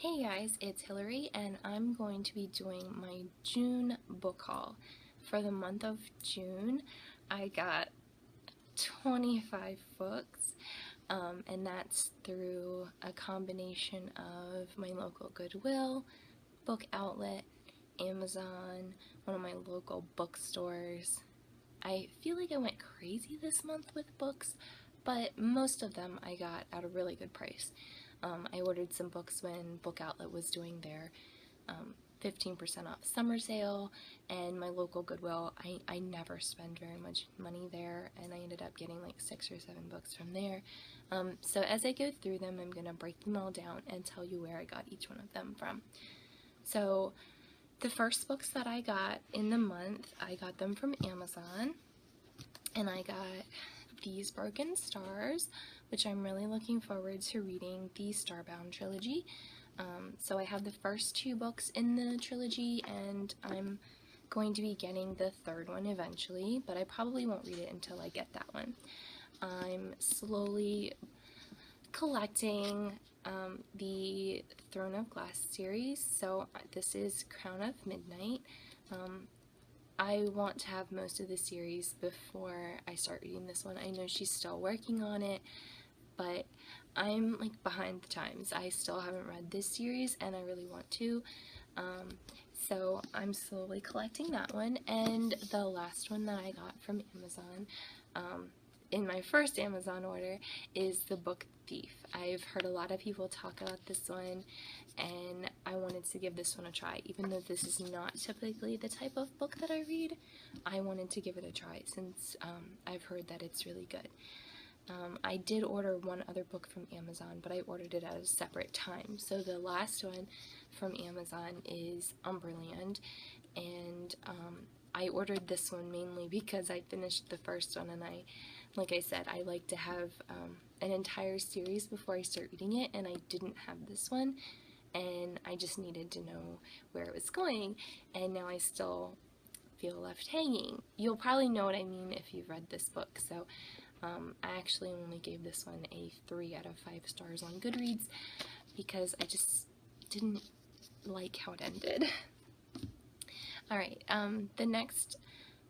Hey guys, it's Hillary and I'm going to be doing my June book haul. For the month of June, I got 25 books, and that's through a combination of my local Goodwill, Book Outlet, Amazon, one of my local bookstores. I feel like I went crazy this month with books, but most of them I got at a really good price. I ordered some books when Book Outlet was doing their 15% off summer sale, and my local Goodwill, I never spend very much money there, and I ended up getting like 6 or 7 books from there. So as I go through them, I'm going to break them all down and tell you where I got each one of them from. So the first books that I got in the month, I got them from Amazon, and I got These Broken Stars, which I'm really looking forward to reading, the Starbound trilogy. So I have the first 2 books in the trilogy, and I'm going to be getting the 3rd one eventually, but I probably won't read it until I get that one. I'm slowly collecting the Throne of Glass series, so this is Crown of Midnight. I want to have most of the series before I start reading this one. I know she's still working on it, but I'm like behind the times. I still haven't read this series and I really want to. So I'm slowly collecting that one. And the last one that I got from Amazon, in my first Amazon order, is The Book Thief. I've heard a lot of people talk about this one, and I wanted to give this one a try. Even though this is not typically the type of book that I read, I wanted to give it a try since I've heard that it's really good. I did order one other book from Amazon, but I ordered it at a separate time. So the last one from Amazon is Umberland, and I ordered this one mainly because I finished the first one, and like I said, I like to have an entire series before I start reading it, and I didn't have this one, and I just needed to know where it was going, and now I still feel left hanging. You'll probably know what I mean if you've read this book. So I actually only gave this one a 3 out of 5 stars on Goodreads because I just didn't like how it ended. Alright, the next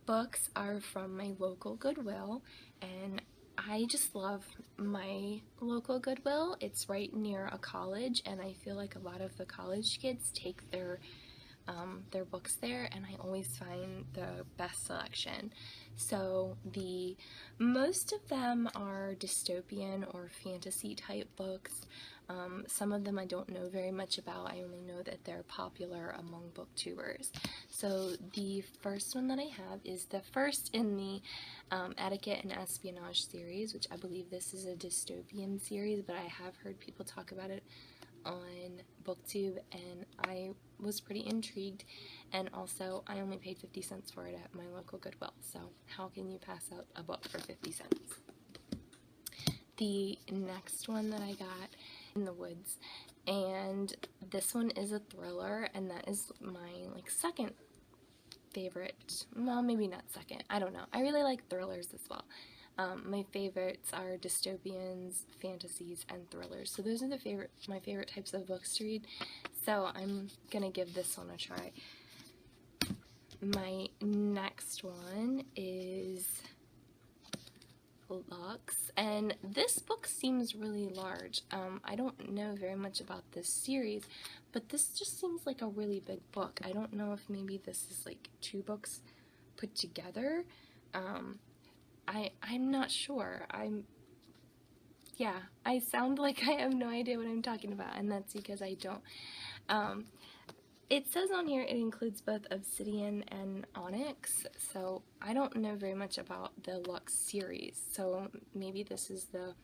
books are from my local Goodwill, and I just love my local Goodwill. It's right near a college, and I feel like a lot of the college kids take their books there, and I always find the best selection. So most of them are dystopian or fantasy type books. Some of them I don't know very much about. I only know that they're popular among booktubers. So the first one that I have is the first in the Etiquette and Espionage series, which I believe this is a dystopian series, but I have heard people talk about it on BookTube, and I was pretty intrigued, and also I only paid 50 cents for it at my local Goodwill, so how can you pass up a book for 50 cents? The next one that I got, In the Woods, and this one is a thriller, and that is my second favorite. Well, maybe not second, I don't know. I really like thrillers as well. My favorites are dystopians, fantasies, and thrillers. So those are my favorite types of books to read. So I'm gonna give this one a try. My next one is Lux, and this book seems really large. I don't know very much about this series, but this just seems like a really big book. I don't know if maybe this is like 2 books put together. I'm not sure. I sound like I have no idea what I'm talking about, and that's because I don't. It says on here it includes both Obsidian and Onyx, so I don't know very much about the Lux series, so maybe this is the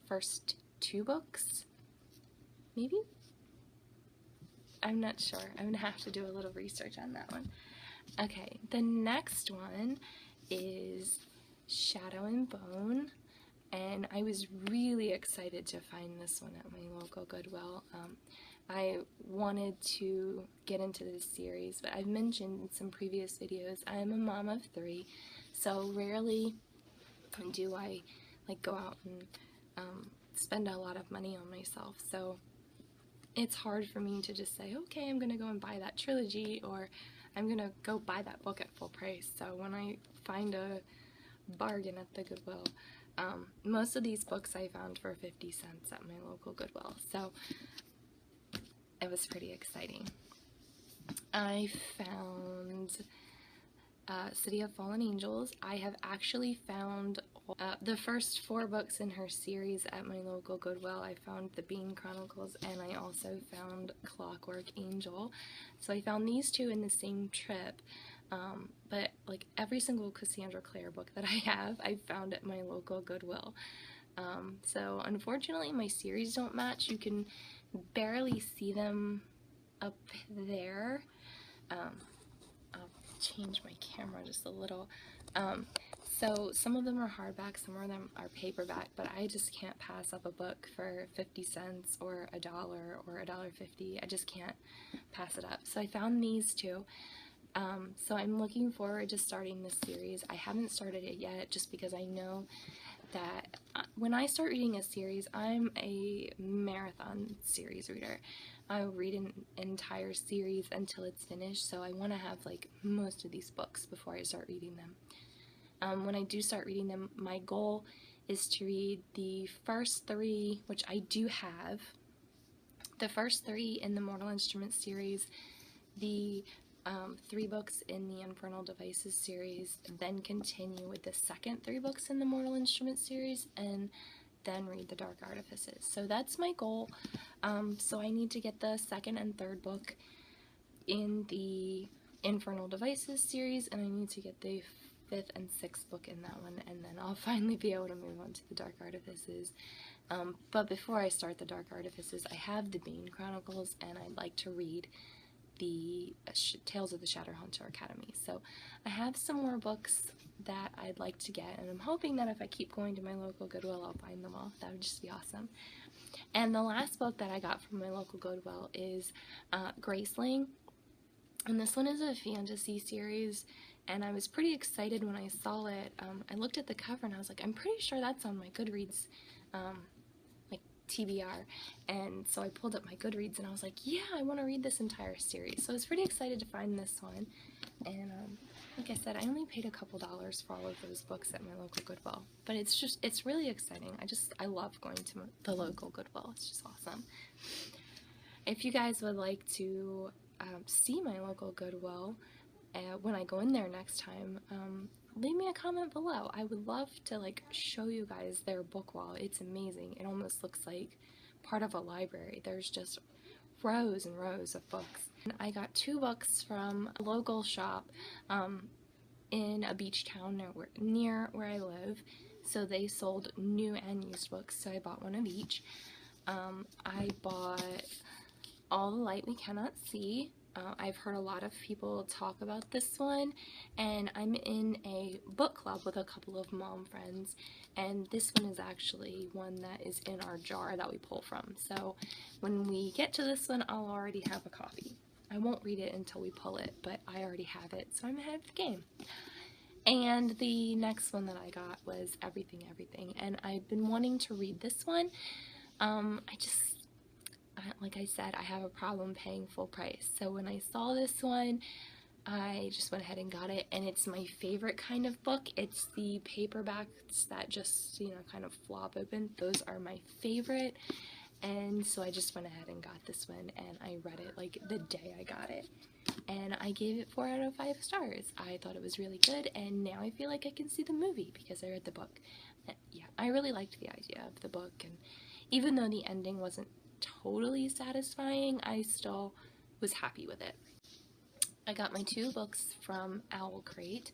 first 2 books? Maybe? I'm not sure. I'm gonna have to do a little research on that one. Okay, the next one is Shadow and Bone, and I was really excited to find this one at my local Goodwill. I wanted to get into this series, but I've mentioned in some previous videos I'm a mom of 3, so rarely do I go out and spend a lot of money on myself. So it's hard for me to just say, okay, I'm gonna go and buy that trilogy, or I'm gonna go buy that book at full price. So when I find a bargain at the Goodwill, most of these books I found for 50 cents at my local Goodwill, so it was pretty exciting. I found City of Fallen Angels. I have actually found the first 4 books in her series at my local Goodwill. I found The Bean Chronicles, and I also found Clockwork Angel. So I found these 2 in the same trip, but like every single Cassandra Clare book that I have, I found at my local Goodwill. So unfortunately my series don't match. You can barely see them up there. I'll change my camera just a little. So some of them are hardback, some of them are paperback, but I just can't pass up a book for 50 cents or $1 or $1.50. I just can't pass it up. So I found these 2. So I'm looking forward to starting this series. I haven't started it yet just because I know that when I start reading a series, I'm a marathon series reader. I will read an entire series until it's finished, so I want to have like most of these books before I start reading them. When I do start reading them, my goal is to read the first 3, which I do have, the first 3 in the Mortal Instruments series, the 3 books in the Infernal Devices series, then continue with the second 3 books in the Mortal Instruments series, and then read the Dark Artifices. So that's my goal. So I need to get the second and third book in the Infernal Devices series, and I need to get the 5th and 6th book in that one, and then I'll finally be able to move on to the Dark Artifices. But before I start the Dark Artifices, I have the Bean Chronicles, and I'd like to read the Tales of the Shadowhunter Academy. So I have some more books that I'd like to get, and I'm hoping that if I keep going to my local Goodwill, I'll find them all. That would just be awesome. And the last book that I got from my local Goodwill is Graceling, and this one is a fantasy series, and I was pretty excited when I saw it. I looked at the cover and I was like, I'm pretty sure that's on my Goodreads like TBR, and so I pulled up my Goodreads and I was like, yeah, I want to read this entire series. So I was pretty excited to find this one, and like I said, I only paid a couple dollars for all of those books at my local Goodwill, but it's really exciting. I love going to the local Goodwill. It's just awesome. If you guys would like to see my local Goodwill when I go in there next time, leave me a comment below. I would love to like show you guys their book wall. It's amazing. It almost looks like part of a library. There's just rows and rows of books. And I got 2 books from a local shop in a beach town near where I live. So they sold new and used books, so I bought one of each. I bought All the Light We Cannot See. I've heard a lot of people talk about this one, and I'm in a book club with a couple of mom friends, and this one is actually one that is in our jar that we pull from. So when we get to this one, I'll already have a copy. I won't read it until we pull it, but I already have it, so I'm ahead of the game. And the next one that I got was Everything Everything, and I've been wanting to read this one. Like I said, I have a problem paying full price. So when I saw this one, I just went ahead and got it, and it's my favorite kind of book. It's the paperbacks that just, kind of flop open. Those are my favorite, and so I just went ahead and got this one, and I read it like the day I got it, and I gave it 4 out of 5 stars. I thought it was really good, and now I feel like I can see the movie because I read the book. Yeah, I really liked the idea of the book, and even though the ending wasn't totally satisfying, I still was happy with it. I got my 2 books from Owl Crate,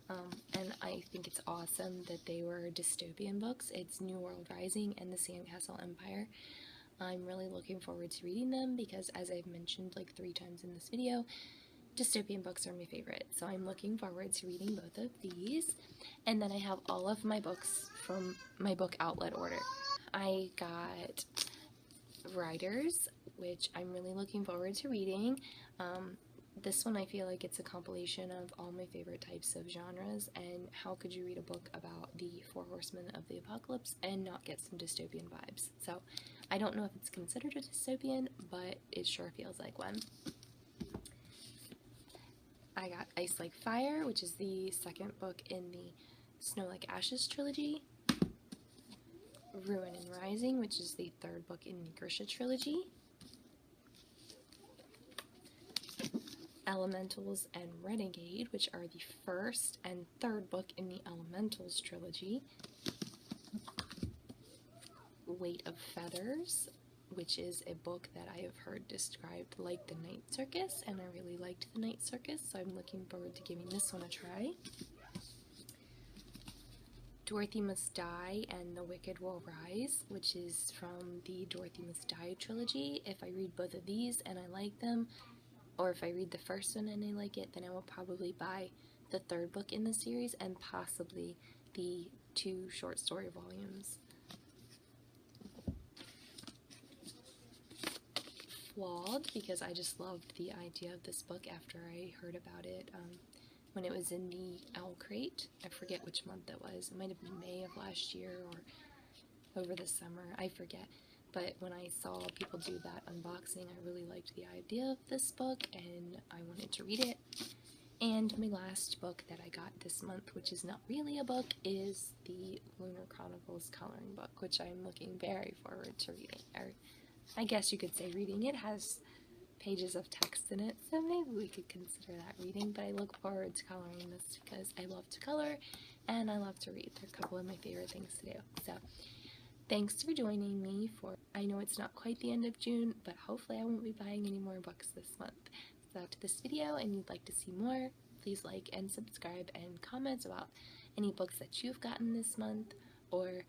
and I think it's awesome that they were dystopian books. It's New World Rising and The Sandcastle Empire. I'm really looking forward to reading them because, as I've mentioned like 3 times in this video, dystopian books are my favorite. So I'm looking forward to reading both of these. And then I have all of my books from my book outlet order. I got Riders, which I'm really looking forward to reading. This one I feel like it's a compilation of all my favorite types of genres, and how could you read a book about the Four Horsemen of the Apocalypse and not get some dystopian vibes? So I don't know if it's considered a dystopian, but it sure feels like one. I got Ice Like Fire, which is the second book in the Snow Like Ashes trilogy. Ruin and Rising, which is the third book in the Grisha trilogy. Elementals and Renegade, which are the first and third book in the Elementals trilogy. Weight of Feathers, which is a book that I have heard described like The Night Circus, and I really liked The Night Circus, so I'm looking forward to giving this one a try. Dorothy Must Die and The Wicked Will Rise, which is from the Dorothy Must Die trilogy. If I read both of these and I like them, or if I read the first one and I like it, then I will probably buy the third book in the series and possibly the 2 short story volumes. Flawed, because I just loved the idea of this book after I heard about it when it was in the Owl Crate. I forget which month it was. It might have been May of last year or over the summer. I forget. But when I saw people do that unboxing, I really liked the idea of this book and I wanted to read it. And my last book that I got this month, which is not really a book, is the Lunar Chronicles coloring book, which I'm looking very forward to reading. Or I guess you could say reading. It has pages of text in it, so maybe we could consider that reading, but I look forward to coloring this because I love to color and I love to read. They're a couple of my favorite things to do. So thanks for joining me for, I know it's not quite the end of June, but hopefully I won't be buying any more books this month. So after this video and you'd like to see more, please like and subscribe and comment about any books that you've gotten this month, or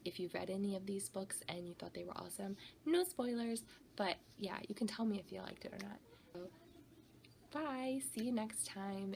if you've read any of these books and you thought they were awesome. No spoilers, but yeah, you can tell me if you liked it or not. So, bye! See you next time.